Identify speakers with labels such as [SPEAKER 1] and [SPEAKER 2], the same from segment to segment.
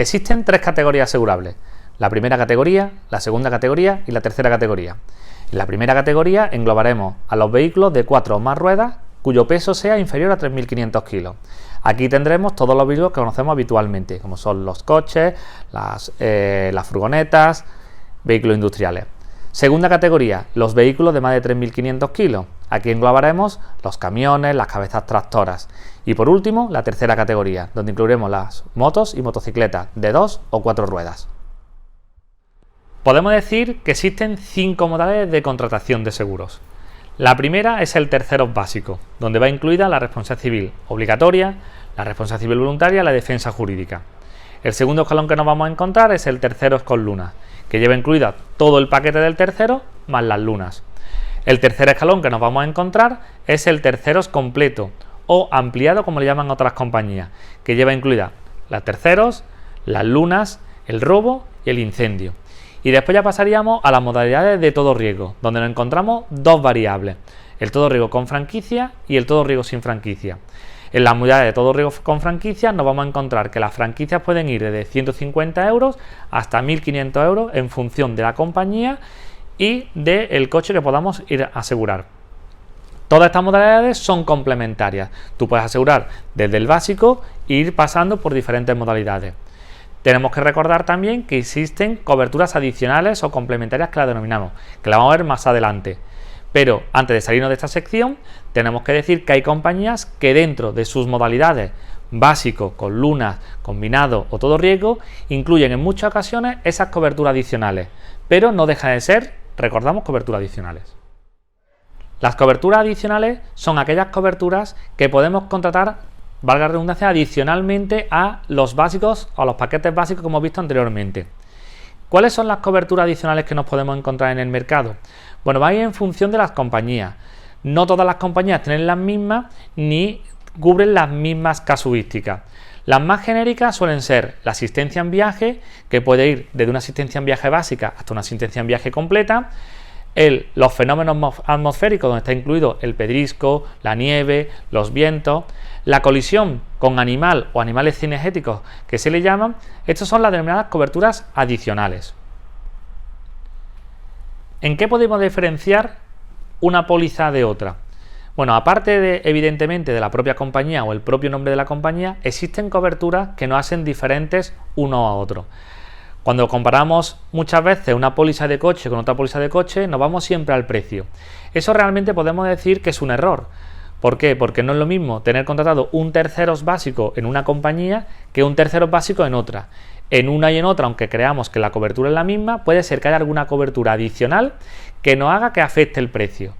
[SPEAKER 1] Existen tres categorías asegurables: la primera categoría, la segunda categoría y la tercera categoría. En la primera categoría englobaremos a los vehículos de 4 o más ruedas cuyo peso sea inferior a 3.500 kilos. Aquí tendremos todos los vehículos que conocemos habitualmente, como son los coches, las furgonetas, vehículos industriales. Segunda categoría, los vehículos de más de 3.500 kilos. Aquí englobaremos los camiones, las cabezas tractoras. Y por último, la tercera categoría, donde incluiremos las motos y motocicletas de 2 o 4 ruedas. Podemos decir que existen 5 modalidades de contratación de seguros. La primera es el terceros básico, donde va incluida la responsabilidad civil obligatoria, la responsabilidad civil voluntaria y la defensa jurídica. El segundo escalón que nos vamos a encontrar es el terceros con lunas, que lleva incluida todo el paquete del tercero más las lunas. El tercer escalón que nos vamos a encontrar es el terceros completo o ampliado, como le llaman otras compañías, que lleva incluida las terceros, las lunas, el robo y el incendio. Y después ya pasaríamos a las modalidades de todo riesgo, donde nos encontramos dos variables: el todo riesgo con franquicia y el todo riesgo sin franquicia. En las modalidades de todo riesgo con franquicia nos vamos a encontrar que las franquicias pueden ir desde 150 euros hasta 1.500 euros en función de la compañía y del coche que podamos ir a asegurar. Todas estas modalidades son complementarias. Tú puedes asegurar desde el básico e ir pasando por diferentes modalidades. Tenemos que recordar también que existen coberturas adicionales o complementarias que las denominamos, que las vamos a ver más adelante. Pero antes de salirnos de esta sección, tenemos que decir que hay compañías que dentro de sus modalidades básico, con lunas, combinado o todo riesgo, incluyen en muchas ocasiones esas coberturas adicionales, pero no deja de ser, recordamos, coberturas adicionales. Las coberturas adicionales son aquellas coberturas que podemos contratar, valga la redundancia, adicionalmente a los básicos o a los paquetes básicos que hemos visto anteriormente. ¿Cuáles son las coberturas adicionales que nos podemos encontrar en el mercado? Bueno, va a ir en función de las compañías. No todas las compañías tienen las mismas ni cubren las mismas casuísticas. Las más genéricas suelen ser la asistencia en viaje, que puede ir desde una asistencia en viaje básica hasta una asistencia en viaje completa. Los fenómenos atmosféricos, donde está incluido el pedrisco, la nieve, los vientos, la colisión con animal o animales cinegéticos, que se le llaman. Estas son las denominadas coberturas adicionales. ¿En qué podemos diferenciar una póliza de otra? Bueno, aparte de, evidentemente, de la propia compañía o el propio nombre de la compañía, existen coberturas que nos hacen diferentes uno a otro. Cuando comparamos muchas veces una póliza de coche con otra póliza de coche, nos vamos siempre al precio. Eso realmente podemos decir que es un error. ¿Por qué? Porque no es lo mismo tener contratado un terceros básico en una compañía que un terceros básico en otra. En una y en otra, aunque creamos que la cobertura es la misma, puede ser que haya alguna cobertura adicional que nos haga que afecte el precio.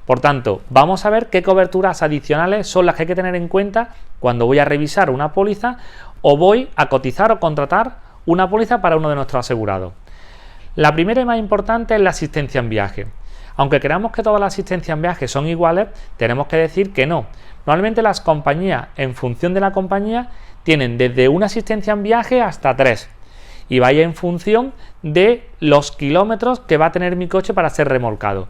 [SPEAKER 1] Por tanto, vamos a ver qué coberturas adicionales son las que hay que tener en cuenta cuando voy a revisar una póliza o voy a cotizar o contratar una póliza para uno de nuestros asegurados. La primera y más importante es la asistencia en viaje. Aunque creamos que todas las asistencias en viaje son iguales, tenemos que decir que no. Normalmente las compañías, en función de la compañía, tienen desde una asistencia en viaje hasta 3. Y vaya en función de los kilómetros que va a tener mi coche para ser remolcado.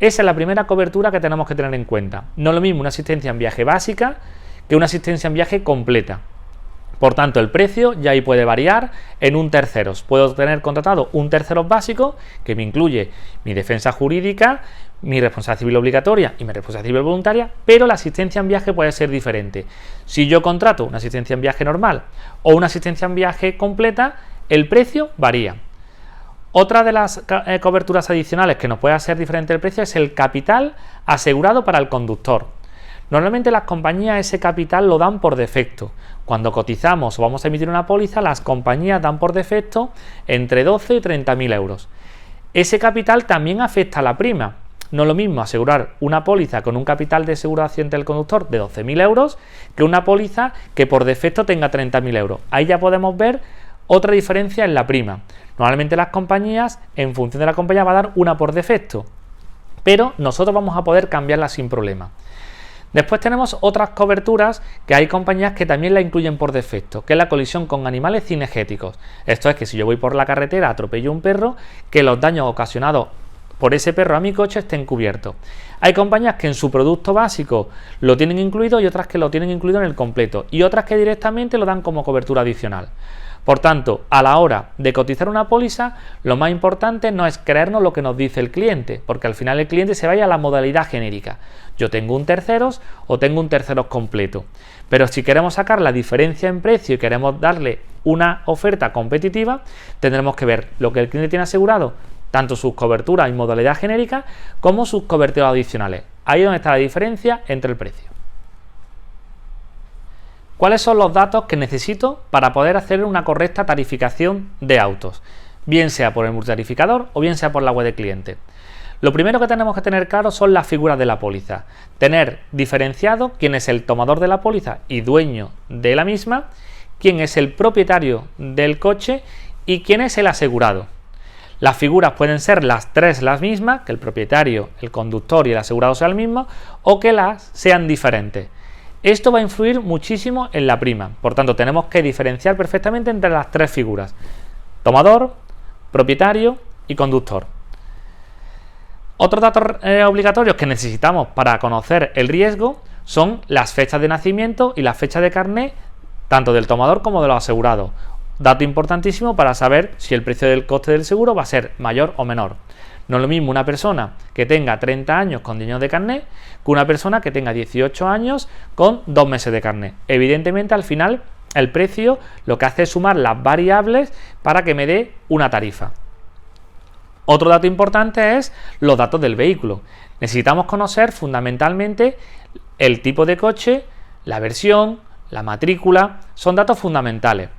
[SPEAKER 1] Esa es la primera cobertura que tenemos que tener en cuenta. No es lo mismo una asistencia en viaje básica que una asistencia en viaje completa. Por tanto, el precio ya ahí puede variar en un terceros. Puedo tener contratado un terceros básico que me incluye mi defensa jurídica, mi responsabilidad civil obligatoria y mi responsabilidad civil voluntaria, pero la asistencia en viaje puede ser diferente. Si yo contrato una asistencia en viaje normal o una asistencia en viaje completa, el precio varía. Otra de las coberturas adicionales que nos puede hacer diferente el precio es el capital asegurado para el conductor. Normalmente las compañías ese capital lo dan por defecto. Cuando cotizamos o vamos a emitir una póliza, las compañías dan por defecto entre 12 y 30.000 euros. Ese capital también afecta a la prima. No es lo mismo asegurar una póliza con un capital de seguro de accidente del conductor de 12.000 euros que una póliza que por defecto tenga 30.000 euros. Ahí ya podemos ver otra diferencia en la prima. Normalmente las compañías, en función de la compañía, va a dar una por defecto, pero nosotros vamos a poder cambiarla sin problema. Después tenemos otras coberturas que hay compañías que también la incluyen por defecto, que es la colisión con animales cinegéticos. Esto es que si yo voy por la carretera, atropello a un perro, que los daños ocasionados por ese perro a mi coche estén cubiertos. Hay compañías que en su producto básico lo tienen incluido y otras que lo tienen incluido en el completo y otras que directamente lo dan como cobertura adicional. Por tanto, a la hora de cotizar una póliza, lo más importante no es creernos lo que nos dice el cliente, porque al final el cliente se vaya a la modalidad genérica. Yo tengo un terceros o tengo un terceros completo. Pero si queremos sacar la diferencia en precio y queremos darle una oferta competitiva, tendremos que ver lo que el cliente tiene asegurado, tanto sus coberturas en modalidad genérica como sus coberturas adicionales. Ahí es donde está la diferencia entre el precio. ¿Cuáles son los datos que necesito para poder hacer una correcta tarificación de autos? Bien sea por el multitarificador o bien sea por la web de cliente. Lo primero que tenemos que tener claro son las figuras de la póliza. Tener diferenciado quién es el tomador de la póliza y dueño de la misma, quién es el propietario del coche y quién es el asegurado. Las figuras pueden ser las tres las mismas, que el propietario, el conductor y el asegurado sean el mismo, o que las sean diferentes. Esto va a influir muchísimo en la prima, por tanto tenemos que diferenciar perfectamente entre las tres figuras: tomador, propietario y conductor. Otros datos obligatorios que necesitamos para conocer el riesgo son las fechas de nacimiento y las fechas de carné, tanto del tomador como de los asegurados. Dato importantísimo para saber si el precio del coste del seguro va a ser mayor o menor. No es lo mismo una persona que tenga 30 años con 10 años de carné que una persona que tenga 18 años con 2 meses de carné. Evidentemente, al final, el precio lo que hace es sumar las variables para que me dé una tarifa. Otro dato importante es los datos del vehículo. Necesitamos conocer fundamentalmente el tipo de coche, la versión, la matrícula, son datos fundamentales.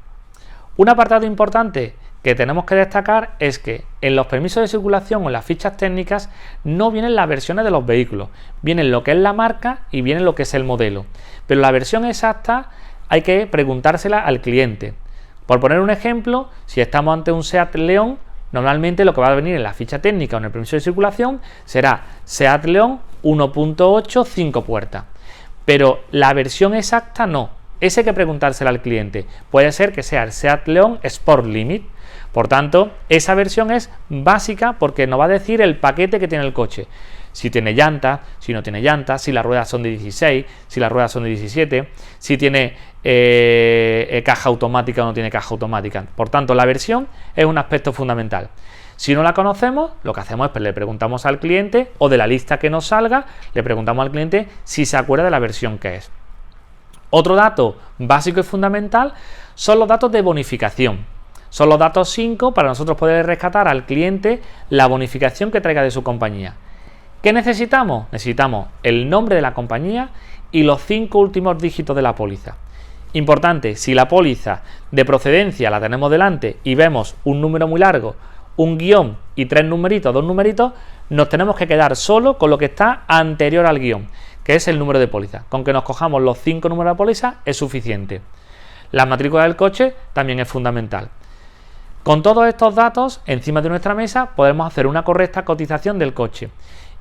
[SPEAKER 1] Un apartado importante que tenemos que destacar es que en los permisos de circulación o en las fichas técnicas no vienen las versiones de los vehículos, vienen lo que es la marca y viene lo que es el modelo, pero la versión exacta hay que preguntársela al cliente. Por poner un ejemplo, si estamos ante un Seat León, normalmente lo que va a venir en la ficha técnica o en el permiso de circulación será Seat León 1.8 5 puertas, pero la versión exacta no, esa hay que preguntársela al cliente. Puede ser que sea el Seat León Sport Limit. Por tanto, esa versión es básica porque nos va a decir el paquete que tiene el coche. Si tiene llantas, si no tiene llantas, si las ruedas son de 16, si las ruedas son de 17, si tiene caja automática o no tiene caja automática. Por tanto, la versión es un aspecto fundamental. Si no la conocemos, lo que hacemos es que le preguntamos al cliente o de la lista que nos salga, le preguntamos al cliente si se acuerda de la versión que es. Otro dato básico y fundamental son los datos de bonificación. Son los datos 5 para nosotros poder rescatar al cliente la bonificación que traiga de su compañía. ¿Qué necesitamos? Necesitamos el nombre de la compañía y los 5 últimos dígitos de la póliza. Importante, si la póliza de procedencia la tenemos delante y vemos un número muy largo, un guión y 3 numeritos, 2 numeritos, nos tenemos que quedar solo con lo que está anterior al guión, que es el número de póliza. Con que nos cojamos los 5 números de póliza es suficiente. La matrícula del coche también es fundamental. Con todos estos datos encima de nuestra mesa podemos hacer una correcta cotización del coche.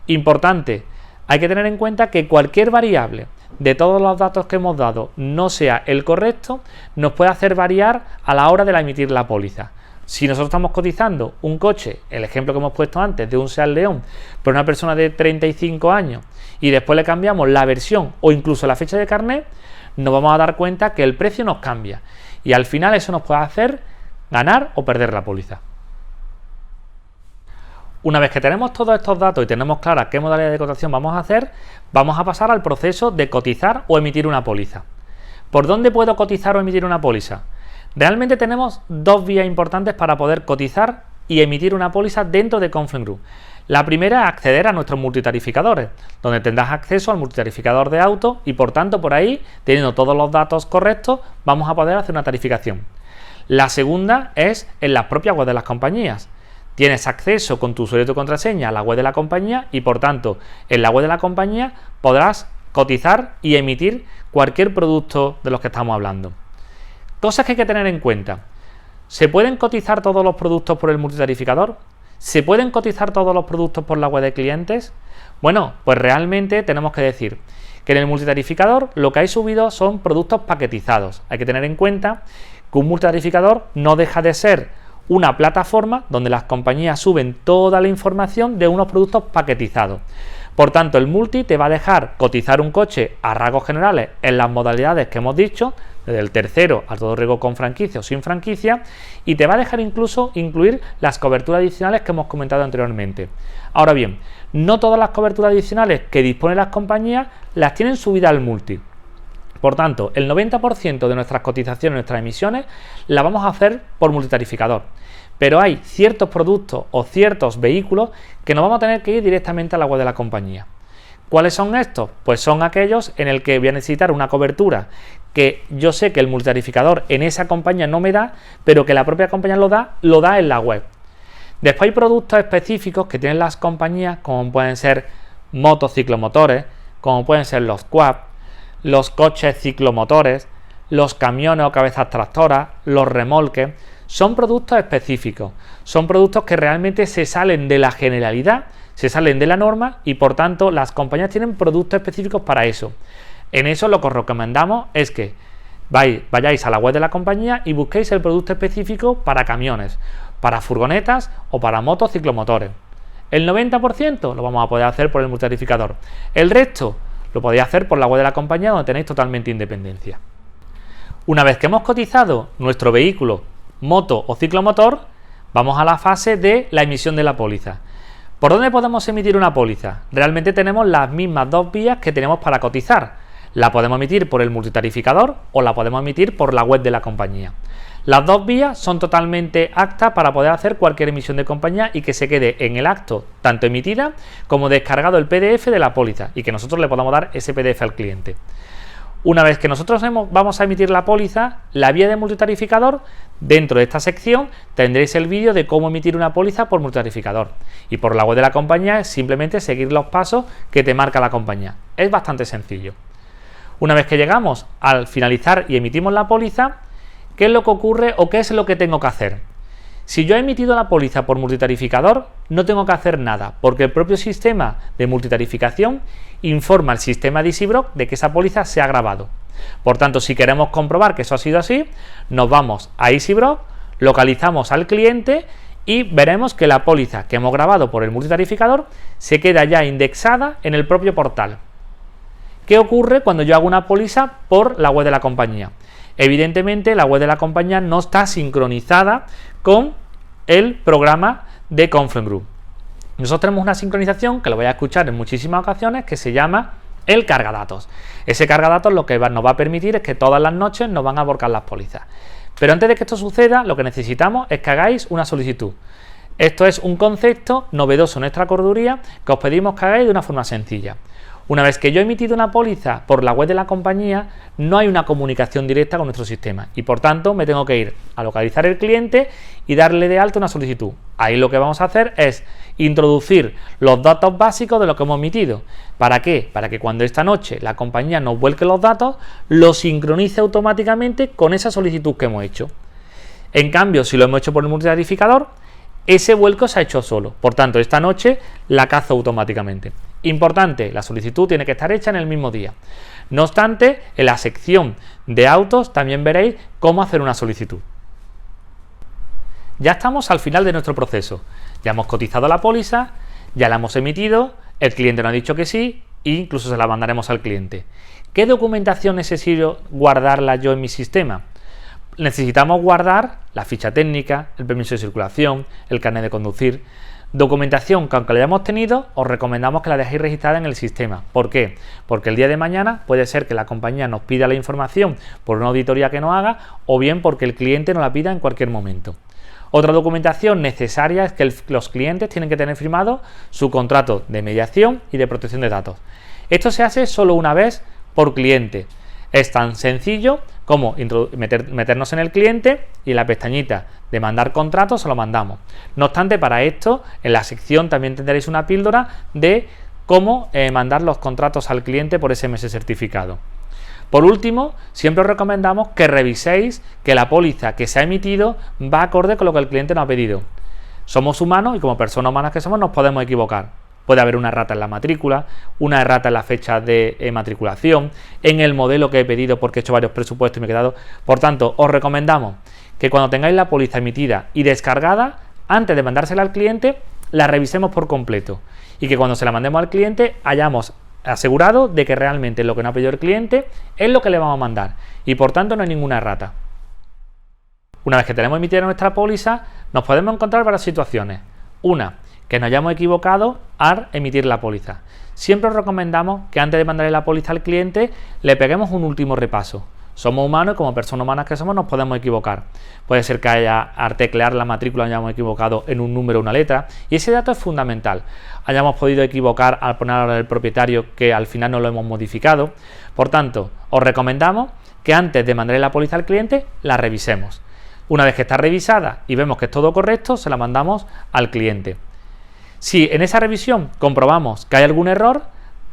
[SPEAKER 1] Importante, hay que tener en cuenta que cualquier variable de todos los datos que hemos dado no sea el correcto, nos puede hacer variar a la hora de emitir la póliza. Si nosotros estamos cotizando un coche, el ejemplo que hemos puesto antes de un Seat León, por una persona de 35 años y después le cambiamos la versión o incluso la fecha de carnet, nos vamos a dar cuenta que el precio nos cambia y al final eso nos puede hacer ganar o perder la póliza. Una vez que tenemos todos estos datos y tenemos clara qué modalidad de cotización vamos a hacer, vamos a pasar al proceso de cotizar o emitir una póliza. ¿Por dónde puedo cotizar o emitir una póliza? Realmente tenemos dos vías importantes para poder cotizar y emitir una póliza dentro de Confluent Group. La primera es acceder a nuestros multitarificadores, donde tendrás acceso al multitarificador de auto y por tanto por ahí, teniendo todos los datos correctos, vamos a poder hacer una tarificación. La segunda es en las propias web de las compañías. Tienes acceso con tu usuario y tu contraseña a la web de la compañía y por tanto en la web de la compañía podrás cotizar y emitir cualquier producto de los que estamos hablando. Cosas que hay que tener en cuenta. ¿Se pueden cotizar todos los productos por el multitarificador? ¿Se pueden cotizar todos los productos por la web de clientes? Bueno, pues realmente tenemos que decir que en el multitarificador lo que hay subido son productos paquetizados. Hay que tener en cuenta que un multitarificador no deja de ser una plataforma donde las compañías suben toda la información de unos productos paquetizados. Por tanto, el multi te va a dejar cotizar un coche a rasgos generales en las modalidades que hemos dicho, desde el tercero a todo riesgo con franquicia o sin franquicia, y te va a dejar incluso incluir las coberturas adicionales que hemos comentado anteriormente. Ahora bien, no todas las coberturas adicionales que disponen las compañías las tienen subida al multi. Por tanto, el 90% de nuestras cotizaciones, nuestras emisiones, las vamos a hacer por multitarificador. Pero hay ciertos productos o ciertos vehículos que nos vamos a tener que ir directamente a la web de la compañía. ¿Cuáles son estos? Pues son aquellos en el que voy a necesitar una cobertura que yo sé que el multitarificador en esa compañía no me da, pero que la propia compañía lo da en la web. Después hay productos específicos que tienen las compañías, como pueden ser motos ciclomotores, como pueden ser los quad, los coches ciclomotores, los camiones o cabezas tractoras, los remolques. Son productos específicos, son productos que realmente se salen de la generalidad, se salen de la norma y por tanto las compañías tienen productos específicos para eso. En eso lo que os recomendamos es que vayáis a la web de la compañía y busquéis el producto específico para camiones, para furgonetas o para motos ciclomotores. El 90% lo vamos a poder hacer por el multitarificador. El resto lo podéis hacer por la web de la compañía, donde tenéis totalmente independencia. Una vez que hemos cotizado nuestro vehículo, moto o ciclomotor, vamos a la fase de la emisión de la póliza. ¿Por dónde podemos emitir una póliza? Realmente tenemos las mismas dos vías que tenemos para cotizar. La podemos emitir por el multitarificador o la podemos emitir por la web de la compañía. Las dos vías son totalmente aptas para poder hacer cualquier emisión de compañía y que se quede en el acto tanto emitida como descargado el PDF de la póliza y que nosotros le podamos dar ese PDF al cliente. Una vez que nosotros vamos a emitir la póliza, la vía de multitarificador, dentro de esta sección tendréis el vídeo de cómo emitir una póliza por multitarificador. Y por la web de la compañía es simplemente seguir los pasos que te marca la compañía. Es bastante sencillo. Una vez que llegamos al finalizar y emitimos la póliza, ¿qué es lo que ocurre o qué es lo que tengo que hacer? Si yo he emitido la póliza por multitarificador, no tengo que hacer nada, porque el propio sistema de multitarificación informa al sistema de EasyBroker de que esa póliza se ha grabado. Por tanto, si queremos comprobar que eso ha sido así, nos vamos a EasyBroker, localizamos al cliente y veremos que la póliza que hemos grabado por el multitarificador se queda ya indexada en el propio portal. ¿Qué ocurre cuando yo hago una póliza por la web de la compañía? Evidentemente, la web de la compañía no está sincronizada con el programa de Confluent Group. Nosotros tenemos una sincronización que lo voy a escuchar en muchísimas ocasiones que se llama el cargadatos. Ese cargadatos lo que nos va a permitir es que todas las noches nos van a volcar las pólizas. Pero antes de que esto suceda, lo que necesitamos es que hagáis una solicitud. Esto es un concepto novedoso en nuestra correduría que os pedimos que hagáis de una forma sencilla. Una vez que yo he emitido una póliza por la web de la compañía, no hay una comunicación directa con nuestro sistema y por tanto me tengo que ir a localizar el cliente y darle de alta una solicitud. Ahí lo que vamos a hacer es introducir los datos básicos de lo que hemos emitido. ¿Para qué? Para que cuando esta noche la compañía nos vuelque los datos, lo sincronice automáticamente con esa solicitud que hemos hecho. En cambio, si lo hemos hecho por el multitarificador, ese vuelco se ha hecho solo. Por tanto, esta noche la cazo automáticamente. Importante, la solicitud tiene que estar hecha en el mismo día. No obstante, en la sección de autos también veréis cómo hacer una solicitud. Ya estamos al final de nuestro proceso. Ya hemos cotizado la póliza, ya la hemos emitido, el cliente nos ha dicho que sí e incluso se la mandaremos al cliente. ¿Qué documentación necesito guardarla yo en mi sistema? Necesitamos guardar la ficha técnica, el permiso de circulación, el carnet de conducir. Documentación que aunque la hayamos tenido, os recomendamos que la dejéis registrada en el sistema. ¿Por qué? Porque el día de mañana puede ser que la compañía nos pida la información por una auditoría que nos haga o bien porque el cliente nos la pida en cualquier momento. Otra documentación necesaria es que los clientes tienen que tener firmado su contrato de mediación y de protección de datos. Esto se hace solo una vez por cliente. Es tan sencillo como meternos en el cliente y en la pestañita de mandar contratos se lo mandamos. No obstante, para esto en la sección también tendréis una píldora de cómo mandar los contratos al cliente por SMS certificado. Por último, siempre os recomendamos que reviséis que la póliza que se ha emitido va acorde con lo que el cliente nos ha pedido. Somos humanos y como personas humanas que somos nos podemos equivocar. Puede haber una errata en la matrícula, una errata en la fecha de matriculación, en el modelo que he pedido porque he hecho varios presupuestos y me he quedado. Por tanto, os recomendamos que cuando tengáis la póliza emitida y descargada, antes de mandársela al cliente, la revisemos por completo y que cuando se la mandemos al cliente hayamos asegurado de que realmente lo que nos ha pedido el cliente es lo que le vamos a mandar y por tanto no hay ninguna errata. Una vez que tenemos emitida nuestra póliza, nos podemos encontrar varias situaciones. Una, que nos hayamos equivocado al emitir la póliza. Siempre os recomendamos que antes de mandarle la póliza al cliente le peguemos un último repaso. Somos humanos y como personas humanas que somos nos podemos equivocar. Puede ser que al teclear la matrícula hayamos equivocado en un número o una letra y ese dato es fundamental. Hayamos podido equivocar al poner el propietario que al final no lo hemos modificado. Por tanto, os recomendamos que antes de mandarle la póliza al cliente la revisemos. Una vez que está revisada y vemos que es todo correcto, se la mandamos al cliente. Si en esa revisión comprobamos que hay algún error,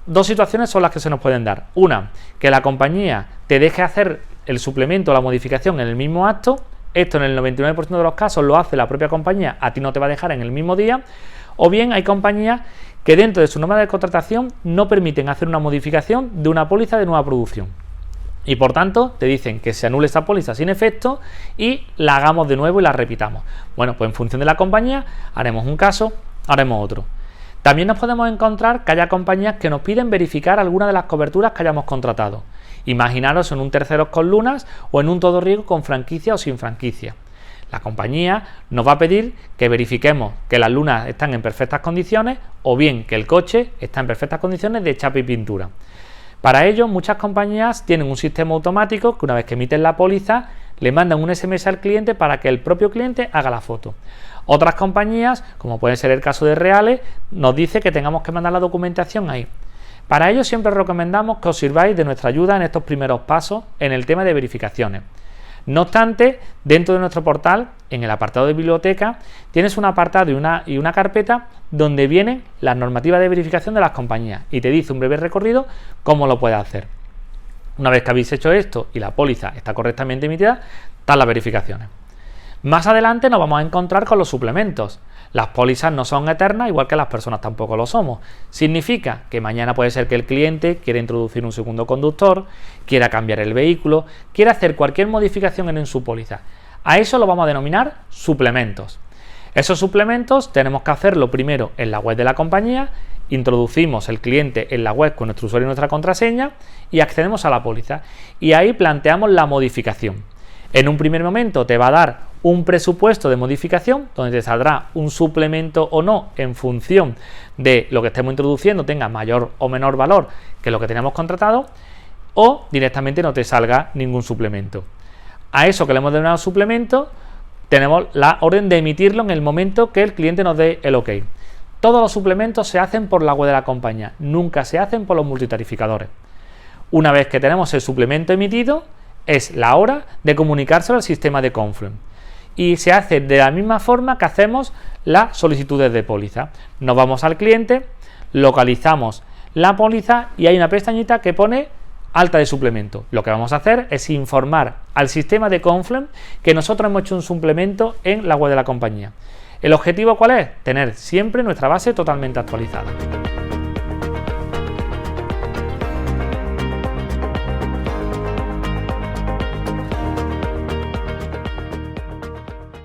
[SPEAKER 1] dos situaciones son las que se nos pueden dar. Una, que la compañía te deje hacer el suplemento o la modificación en el mismo acto. Esto en el 99% de los casos lo hace la propia compañía, a ti no te va a dejar en el mismo día. O bien hay compañías que dentro de su norma de contratación no permiten hacer una modificación de una póliza de nueva producción. Y por tanto te dicen que se anule esa póliza sin efecto y la hagamos de nuevo y la repitamos. Bueno, pues en función de la compañía haremos un caso, haremos otro. También nos podemos encontrar que haya compañías que nos piden verificar alguna de las coberturas que hayamos contratado. Imaginaros en un terceros con lunas o en un todo riesgo con franquicia o sin franquicia. La compañía nos va a pedir que verifiquemos que las lunas están en perfectas condiciones o bien que el coche está en perfectas condiciones de chapa y pintura. Para ello, muchas compañías tienen un sistema automático que una vez que emiten la póliza, le mandan un SMS al cliente para que el propio cliente haga la foto. Otras compañías, como puede ser el caso de Reales, nos dice que tengamos que mandar la documentación ahí. Para ello siempre os recomendamos que os sirváis de nuestra ayuda en estos primeros pasos en el tema de verificaciones. No obstante, dentro de nuestro portal, en el apartado de biblioteca, tienes un apartado y una carpeta donde vienen las normativas de verificación de las compañías y te dice un breve recorrido cómo lo puedes hacer. Una vez que habéis hecho esto y la póliza está correctamente emitida, están las verificaciones. Más adelante nos vamos a encontrar con los suplementos. Las pólizas no son eternas, igual que las personas tampoco lo somos. Significa que mañana puede ser que el cliente quiera introducir un segundo conductor, quiera cambiar el vehículo, quiera hacer cualquier modificación en su póliza. A eso lo vamos a denominar suplementos. Esos suplementos tenemos que hacerlo primero en la web de la compañía, introducimos el cliente en la web con nuestro usuario y nuestra contraseña y accedemos a la póliza. Y ahí planteamos la modificación. En un primer momento te va a dar un presupuesto de modificación donde te saldrá un suplemento o no en función de lo que estemos introduciendo, tenga mayor o menor valor que lo que teníamos contratado, o directamente no te salga ningún suplemento. A eso que le hemos denominado suplemento tenemos la orden de emitirlo en el momento que el cliente nos dé el OK. Todos los suplementos se hacen por la web de la compañía, nunca se hacen por los multitarificadores. Una vez que tenemos el suplemento emitido, es la hora de comunicárselo al sistema de Confluent. Y se hace de la misma forma que hacemos las solicitudes de póliza. Nos vamos al cliente, localizamos la póliza y hay una pestañita que pone alta de suplemento. Lo que vamos a hacer es informar al sistema de Confluent que nosotros hemos hecho un suplemento en la web de la compañía. ¿El objetivo cuál es? Tener siempre nuestra base totalmente actualizada.